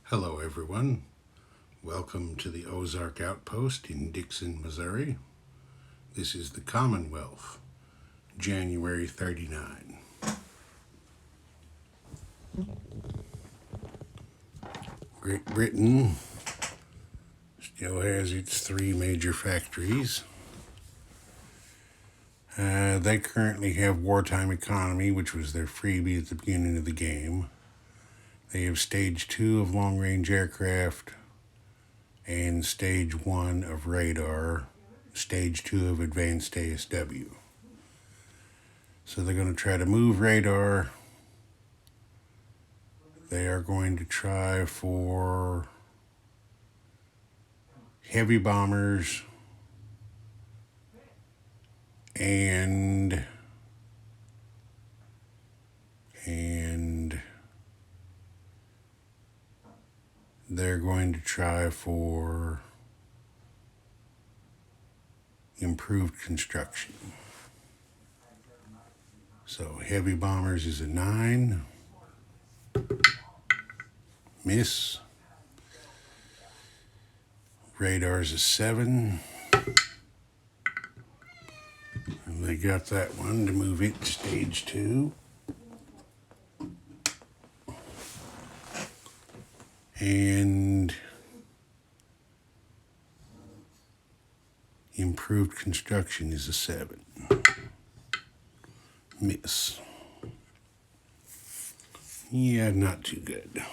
Hello everyone, welcome to the Ozark Outpost in Dixon, Missouri. This is the Commonwealth, January 39. Great Britain still has its three major factories. They currently have wartime economy, which was their freebie at the beginning of the game. They have stage 2 of long-range aircraft and stage 1 of radar, stage 2 of advanced ASW. So they're going to try to move radar. They are going to try for heavy bombers and they're going to try for improved construction. So heavy bombers is a 9. Miss. Radar is a 7. And they got that one to move it to stage 2. And improved construction is a 7. Miss. Yeah, not too good.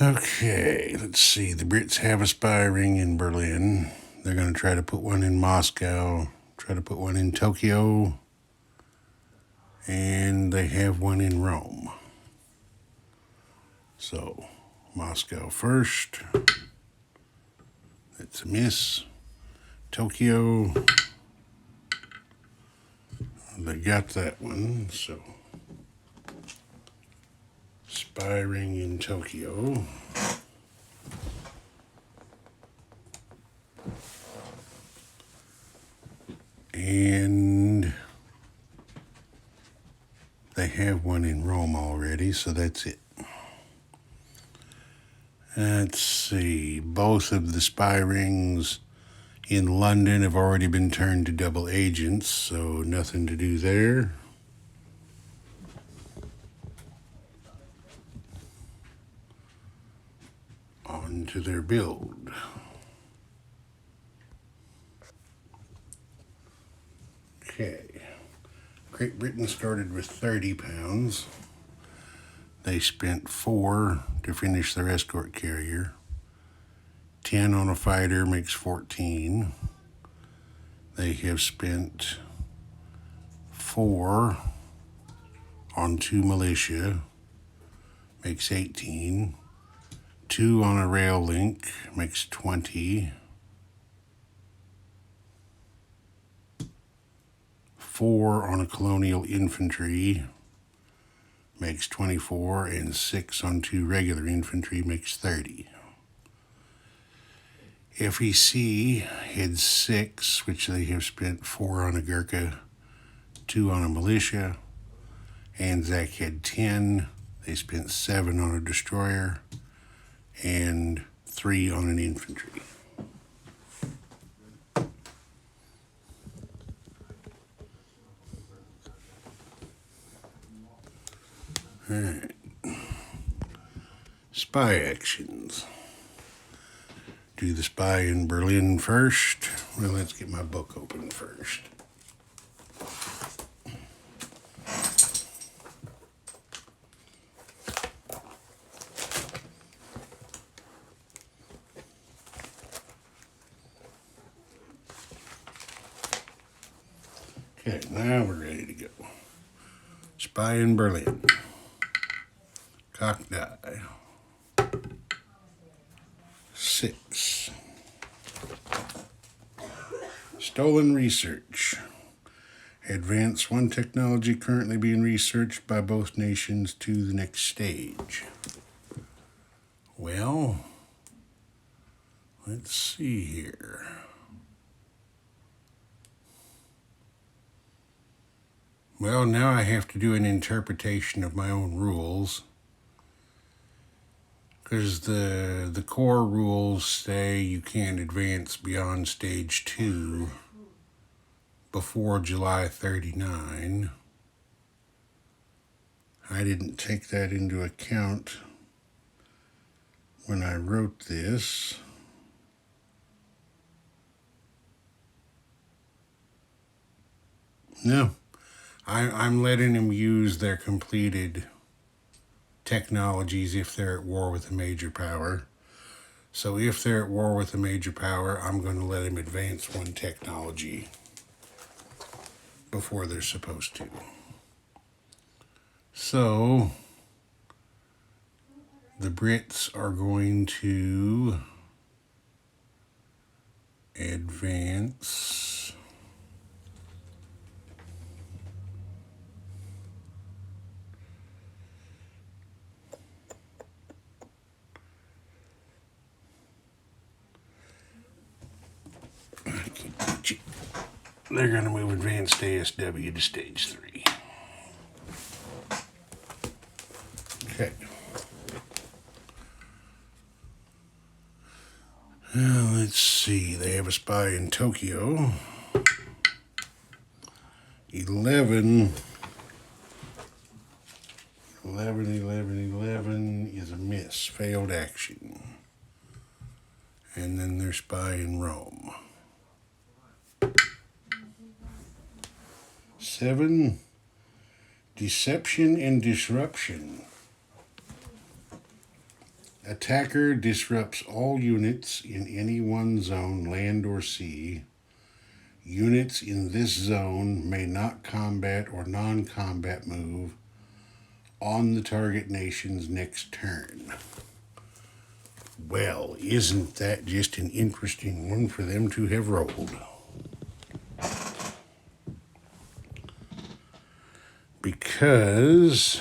Okay, let's see. The Brits have a spy ring in Berlin. They're going to try to put one in Moscow, try to put one in Tokyo, and they have one in Rome. So, Moscow first. That's a miss. Tokyo. They got that one, so spy ring in Tokyo. And they have one in Rome already, so that's it. Let's see, both of the spy rings in London have already been turned to double agents, so nothing to do there. On to their build. Okay. Great Britain started with 30 pounds. They spent 4 to finish their escort carrier. 10 on a fighter makes 14. They have spent 4 on 2 militia, makes 18. 2 on a rail link makes 20. 4 on a colonial infantry makes 24, and 6 on 2 regular infantry makes 30. FEC had 6, which they have spent 4 on a Gurkha, 2 on a militia. Anzac had 10. They spent 7 on a destroyer and 3 on an infantry. All right. Spy actions. Do the spy in Berlin first. Well, let's get my book open first. Okay, now we're ready to go. Spy in Berlin. Cock die. 6. Stolen research. Advance one technology currently being researched by both nations to the next stage. Well, let's see here. Well, now I have to do an interpretation of my own rules. because the core rules say you can't advance beyond stage 2 before July 39. I didn't take that into account when I wrote this. No, I'm letting them use their completed technologies if they're at war with a major power. So if they're at war with a major power, I'm going to let them advance one technology before they're supposed to. So the Brits are going to advance they're going to move advanced ASW to stage 3. Okay. Now, let's see. They have a spy in Tokyo. 11 is a miss. Failed action. And then their spy in Rome. 7, deception and disruption. Attacker disrupts all units in any one zone, land or sea. Units in this zone may not combat or non-combat move on the target nation's next turn. Well, isn't that just an interesting one for them to have rolled? Because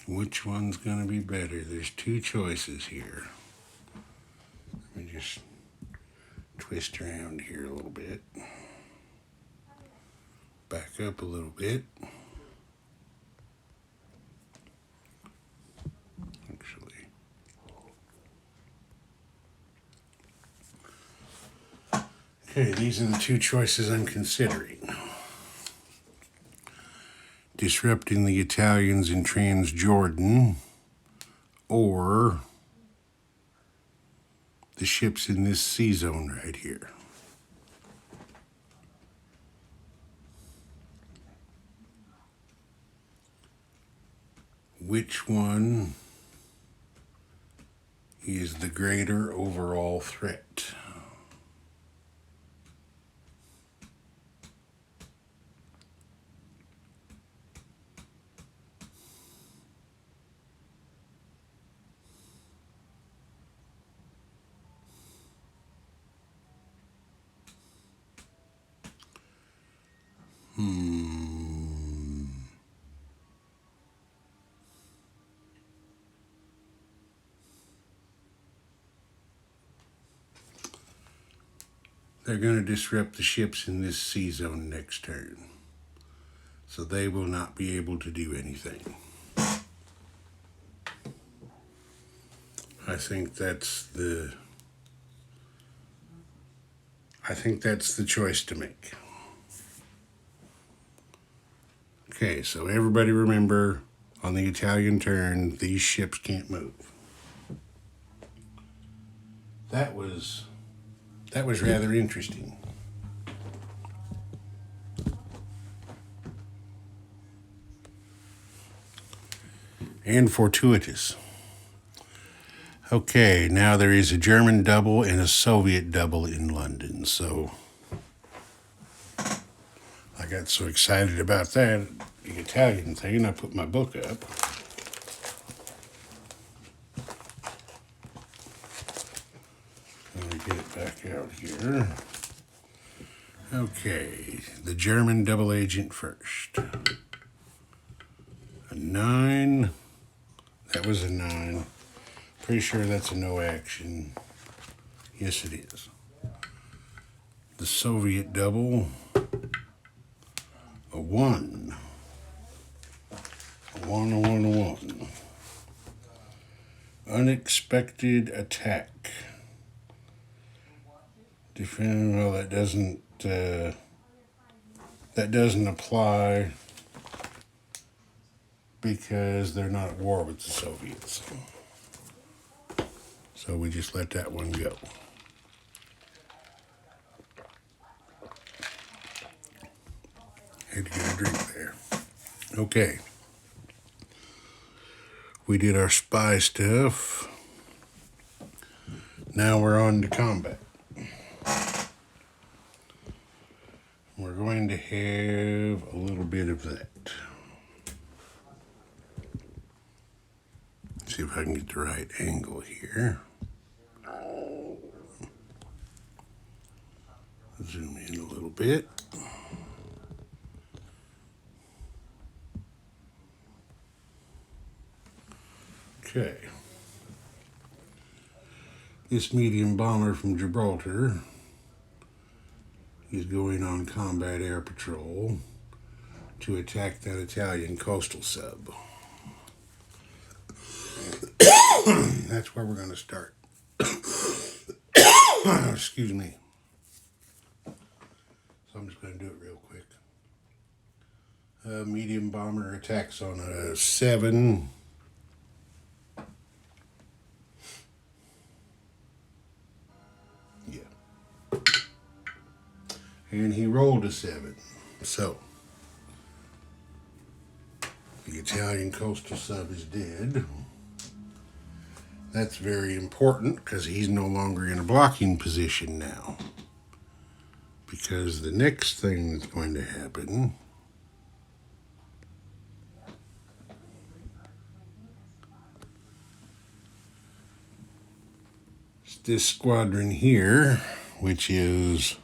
which one's going to be better? There's 2 choices here. Let me just twist around here a little bit. Back up a little bit. Actually. Okay, these are the 2 choices I'm considering. Disrupting the Italians in Transjordan, or the ships in this sea zone right here. Which one is the greater overall threat? They're going to disrupt the ships in this sea zone next turn. So they will not be able to do anything. I think that's the choice to make. Okay, so everybody remember, on the Italian turn, these ships can't move. That was rather interesting. And fortuitous. Okay, now there is a German double and a Soviet double in London, so I got so excited about that, the Italian thing, I put my book up. Let me get it back out here. Okay, the German double agent first. A 9, That was a 9. Pretty sure that's a no action. Yes, it is. The Soviet double, a 1. A 1, a 1, a 1. Unexpected attack. Defend, well, that doesn't apply because they're not at war with the Soviets. So we just let that one go. Had to get a drink there. Okay. We did our spy stuff. Now we're on to combat. We're going to have a little bit of that. See if I can get the right angle here. Zoom in a little bit. Okay. This medium bomber from Gibraltar is going on combat air patrol to attack that Italian coastal sub. That's where we're going to start. Excuse me. So I'm just going to do it real quick. Medium bomber attacks on a 7. Yeah. And he rolled a 7. So the Italian coastal sub is dead. That's very important because he's no longer in a blocking position now. Because the next thing that's going to happen is this squadron here, which is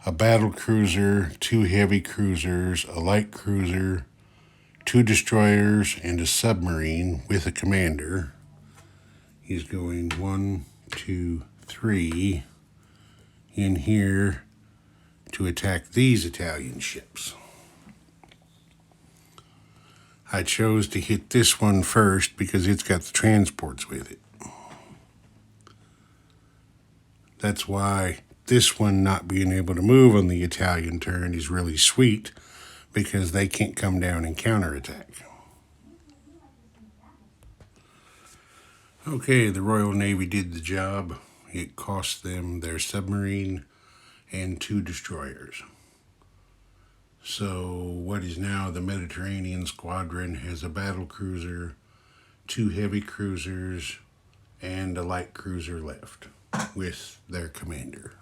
a battle cruiser, 2 heavy cruisers, a light cruiser, 2 destroyers, and a submarine with a commander. He's going 1, 2, 3 in here to attack these Italian ships. I chose to hit this one first because it's got the transports with it. That's why this one not being able to move on the Italian turn is really sweet, because they can't come down and counterattack. Okay, the Royal Navy did the job. It cost them their submarine and 2 destroyers. So what is now the Mediterranean Squadron has a battle cruiser, 2 heavy cruisers, and a light cruiser left with their commander.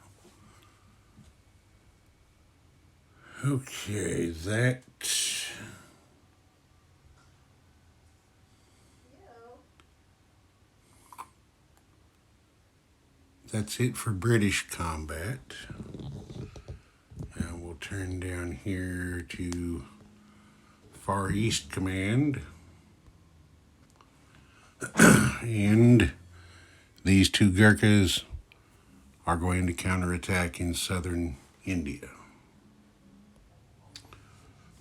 Okay, that's it for British combat. Now we'll turn down here to Far East Command. And these 2 Gurkhas are going to counterattack in southern India.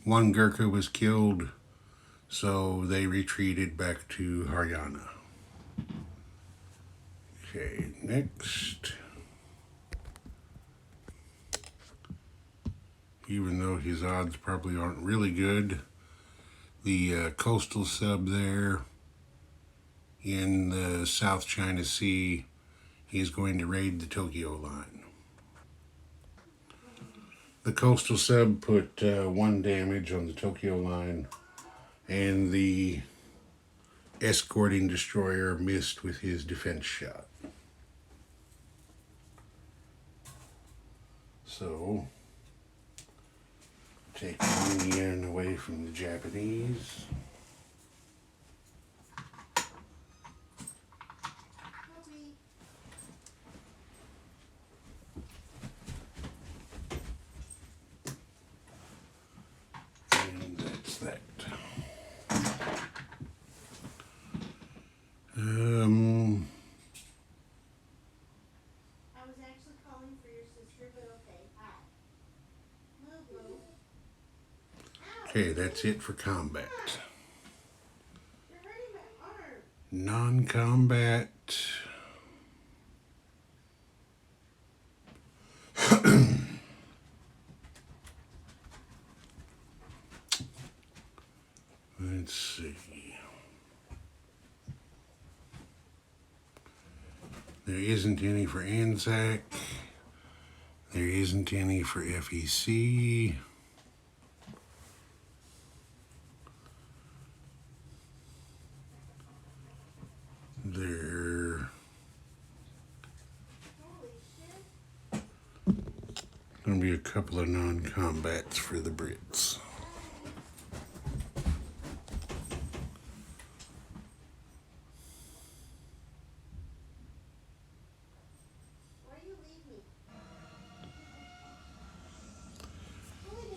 1 Gurkha was killed, so they retreated back to Haryana. Okay, next. Even though his odds probably aren't really good, the coastal sub there in the South China Sea is going to raid the Tokyo line. The coastal sub put 1 damage on the Tokyo line, and the escorting destroyer missed with his defense shot. So, take 1 yen away from the Japanese. And that's that. Okay, that's it for combat. Non-combat. Let's see. There isn't any for ANZAC. There isn't any for FEC. There going to be a couple of non-combats for the Brits.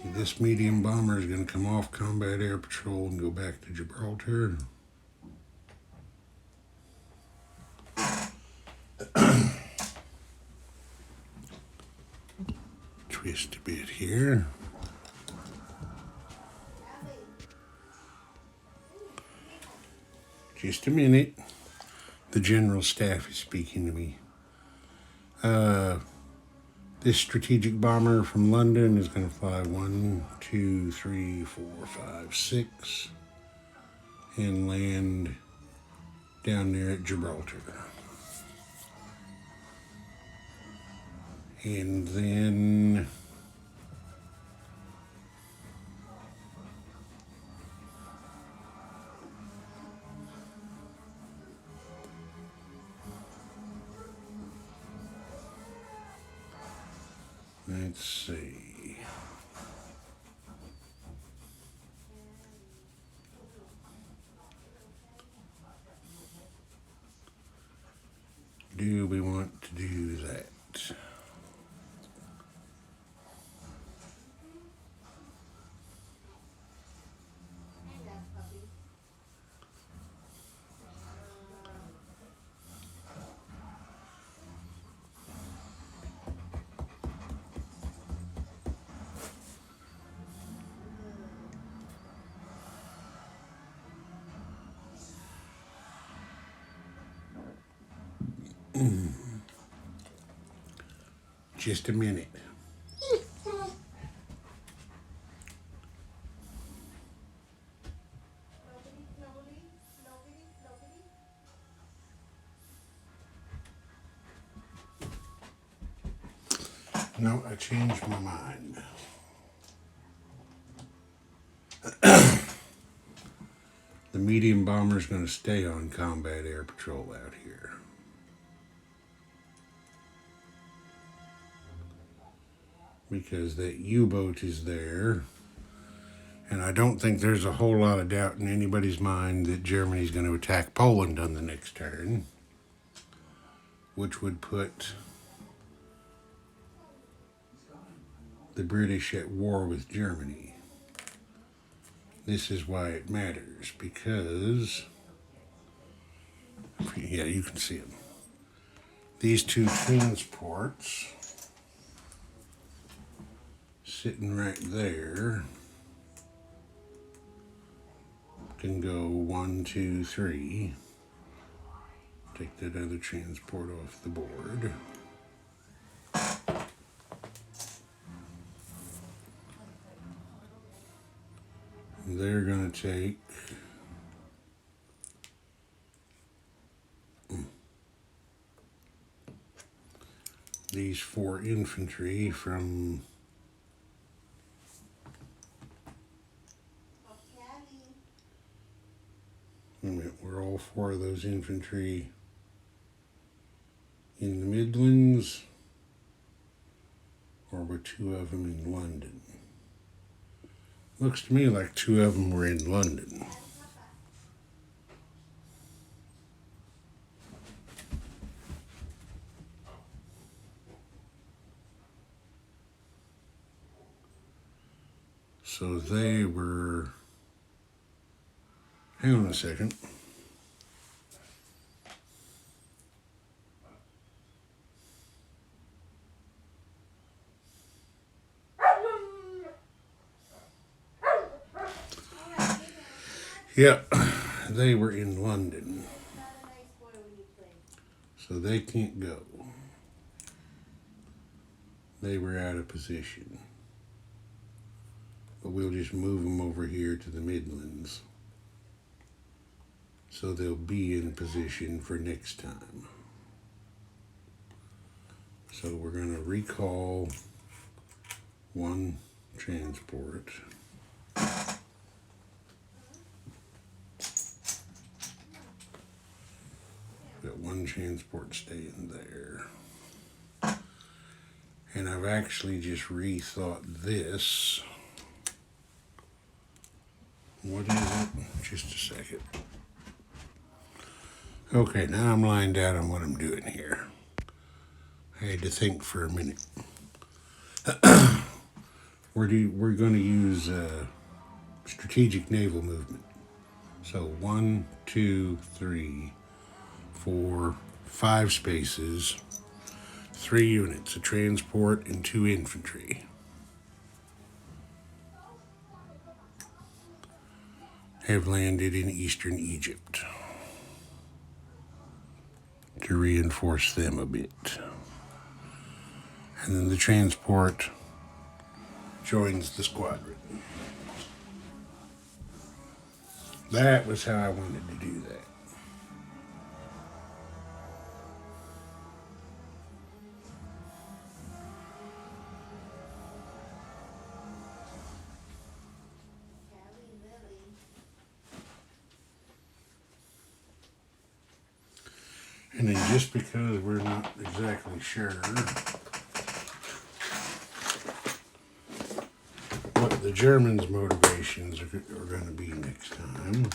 This medium bomber is going to come off combat air patrol and go back to Gibraltar. Twist a bit here. Just a minute. The General Staff is speaking to me. This strategic bomber from London is going to fly 1, 2, 3, 4, 5, 6 and land down there at Gibraltar. And then let's see. Do we want to do that? Just a minute. No, I changed my mind. The medium bomber is going to stay on combat air patrol out here. Because that U-boat is there. And I don't think there's a whole lot of doubt in anybody's mind that Germany's going to attack Poland on the next turn, which would put the British at war with Germany. This is why it matters, because, yeah, you can see them. These two transports sitting right there can go 1, 2, 3. Take that other transport off the board. They're going to take these 4 infantry from were all 4 of those infantry in the Midlands, or were 2 of them in London? Looks to me like 2 of them were in London. So they were, hang on a second. Yeah, they were in London, so they can't go. They were out of position. But we'll just move them over here to the Midlands, so they'll be in position for next time. So we're going to recall one transport. Got one transport staying there. And I've actually just rethought this. What is it? Just a second. Okay, now I'm lined out on what I'm doing here. I had to think for a minute. We're going to use strategic naval movement. So 1, 2, 3, 4, 5 spaces, 3 units, a transport and 2 infantry. Have landed in eastern Egypt to reinforce them a bit. And then the transport joins the squadron. That was how I wanted to do that. And then just because we're not exactly sure what the Germans' motivations are going to be next time,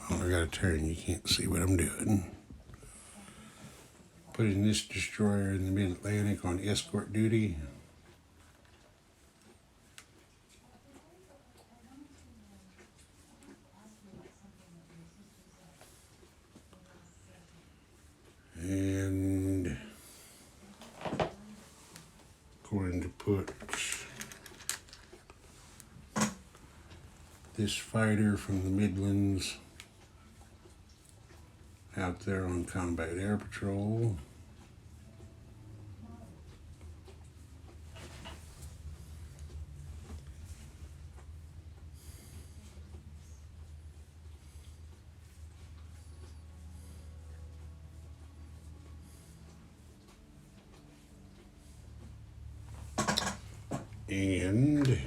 well, I got a turn, you can't see what I'm doing. Putting this destroyer in the mid-Atlantic on escort duty. And going to put this fighter from the Midlands out there on combat air patrol. And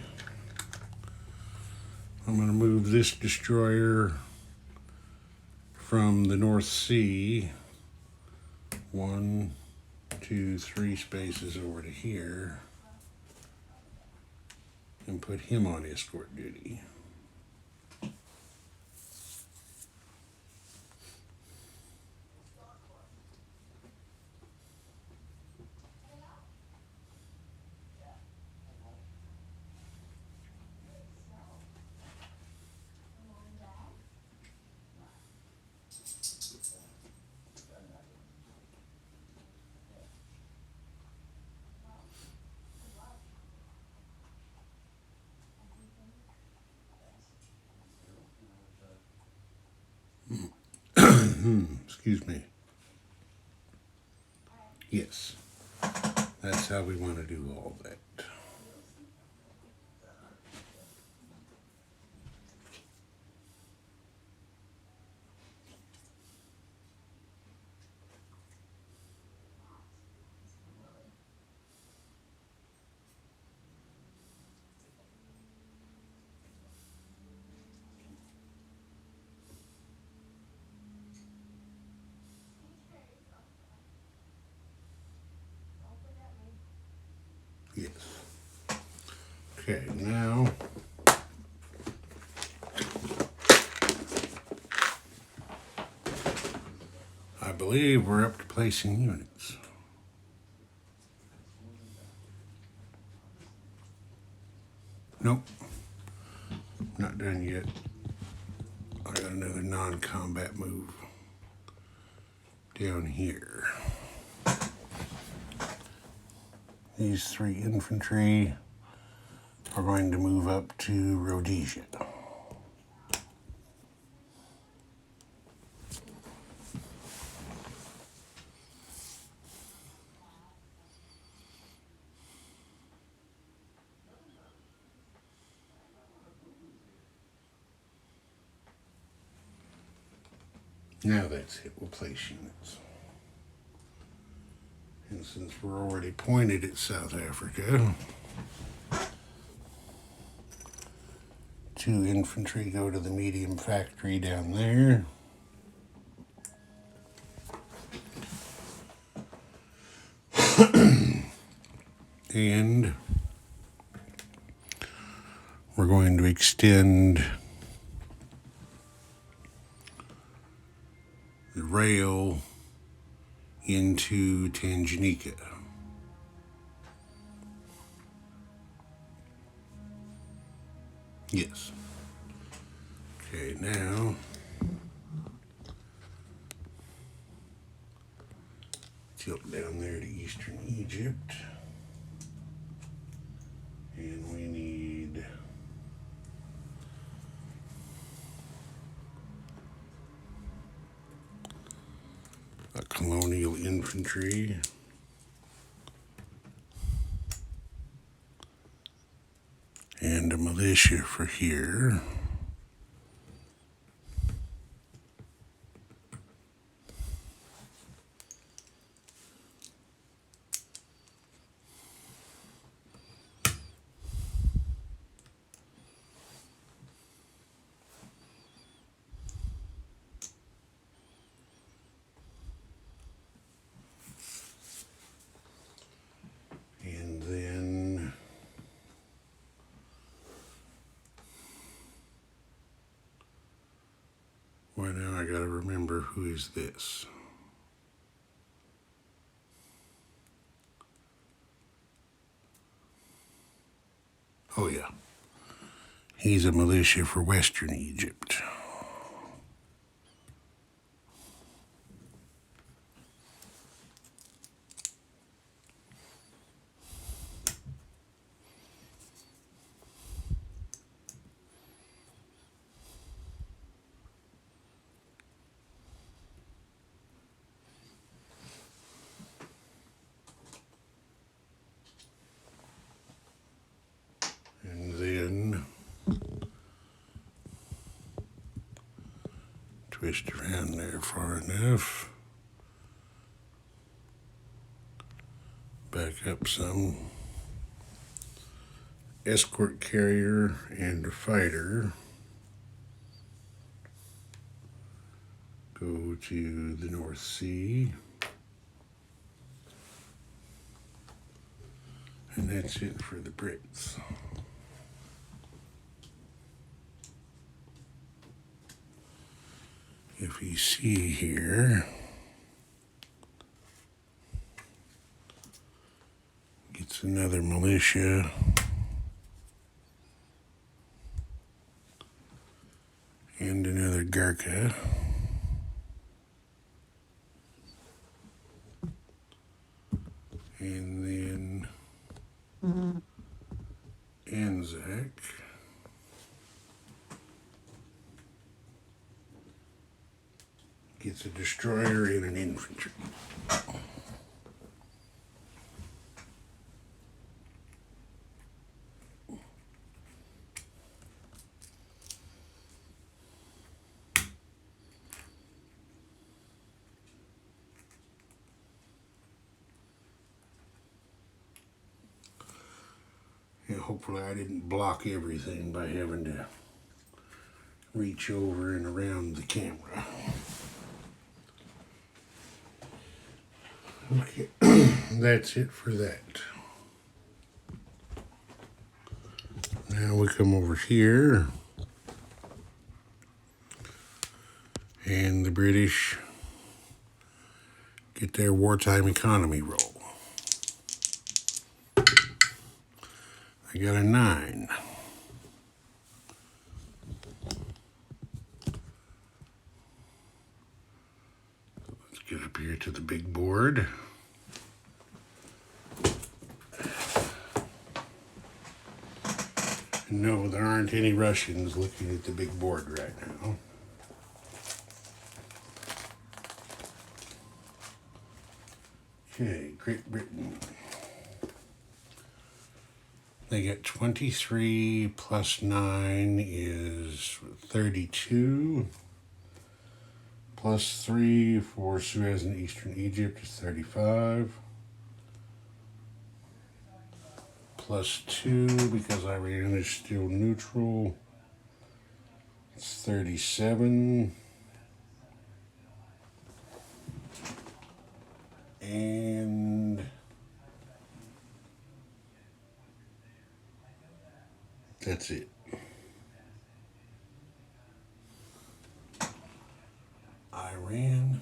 I'm going to move this destroyer from the North Sea 1, 2, 3 spaces over to here and put him on escort duty. Excuse me. Yes, that's how we want to do all that. Yes. Okay, now I believe we're up to placing units. Nope, not done yet. I got another non-combat move down here. these 3 infantry are going to move up to Rhodesia. Now that's it, we'll place units. And since we're already pointed at South Africa, 2 infantry go to the medium factory down there. And we're going to extend the rail into Tanganyika. Yes. Okay, now tilt down there to eastern Egypt. And we need a colonial infantry. And a militia for here. And then well, now I gotta remember who is this. Oh yeah, he's a militia for Western Egypt. And then twist around there far enough. Back up some. Escort carrier and a fighter go to the North Sea. And that's it for the Brits. If you see here, gets another militia. And another Gurkha. And then Anzac. Gets a destroyer and an infantry. And hopefully I didn't block everything by having to reach over and around the camera. Okay, that's it for that. Now we come over here, and the British get their wartime economy roll. I got a 9. Let's get up here to the big board. No, there aren't any Russians looking at the big board right now. Okay, Great Britain. They get 23 plus 9 is 32. Plus 3 for Suez and Eastern Egypt is 35. Plus 2 because Iran is still neutral. It's 37. And that's it. Iran.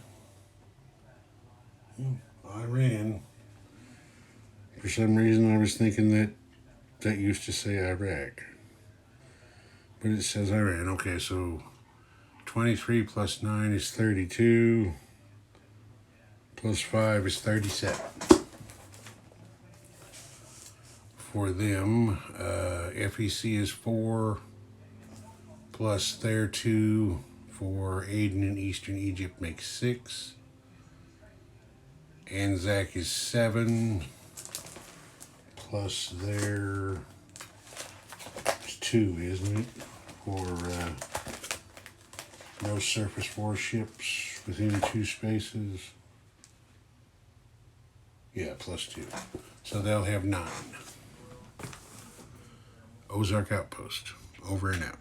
Iran. For some reason I was thinking that used to say Iraq. But it says Iran. Okay, so 23 plus 9 is 32. Plus 5 is 37. For them, FEC is 4. Plus their 2 for Aden and Eastern Egypt makes 6. Anzac is 7. Plus their 2, isn't it? For no surface warships within 2 spaces. Yeah, plus 2. So they'll have 9. Ozark Outpost. Over and out.